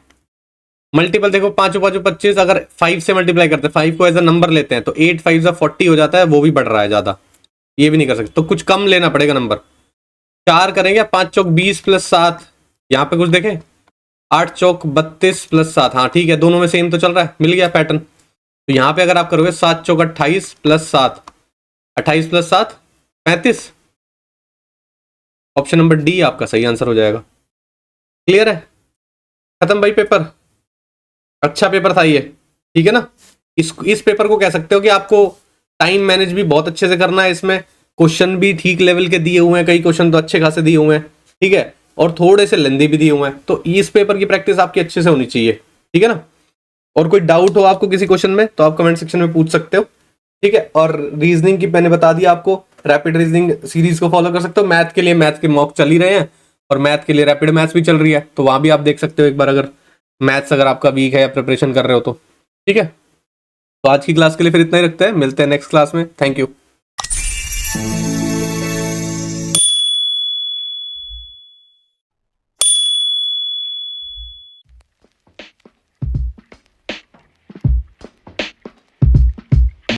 मल्टीपल देखो, 5 अगर 5 से मल्टीप्लाई करते हैं, 5 को एज अ नंबर लेते हैं तो 8 5 40 हो जाता है, वो भी बढ़ रहा है ज्यादा, ये भी नहीं कर सकते, तो कुछ कम लेना पड़ेगा नंबर, 4 करेंगे, 5 चौक 20 प्लस 7, यहाँ पे कुछ देखें 8 चौक 32 प्लस 7, हाँ ठीक है, दोनों में सेम तो चल रहा है, मिल गया पैटर्न। तो यहाँ पे अगर आप करोगे 7 चौक 28 plus 7, 28 plus 7 35, option number D आपका सही आंसर हो जाएगा। क्लियर है, खत्म भाई पेपर, अच्छा पेपर था ये, ठीक है ना। इस पेपर को कह सकते हो कि आपको टाइम मैनेज भी बहुत अच्छे से करना है, इसमें क्वेश्चन भी ठीक लेवल के दिए हुए हैं, कई क्वेश्चन तो अच्छे खासे दिए हुए हैं, ठीक है, और थोड़े से लेंदी भी दिए हुए हैं, तो इस पेपर की प्रैक्टिस आपकी अच्छे से होनी चाहिए, ठीक है ना। और कोई डाउट हो आपको किसी क्वेश्चन में तो आप कमेंट सेक्शन में पूछ सकते हो, ठीक है। और रीजनिंग की मैंने बता दिया आपको, रैपिड रीजनिंग सीरीज को फॉलो कर सकते हो। मैथ के लिए मैथ के मॉक चल ही रहे हैं, और मैथ के लिए रैपिड मैथ्स भी चल रही है, तो वहां भी आप देख सकते हो एक बार, अगर मैथ्स अगर आपका वीक है या प्रिपरेशन कर रहे हो तो, ठीक है। तो आज की क्लास के लिए फिर इतना ही रखते हैं, मिलते हैं नेक्स्ट क्लास में। Thank you.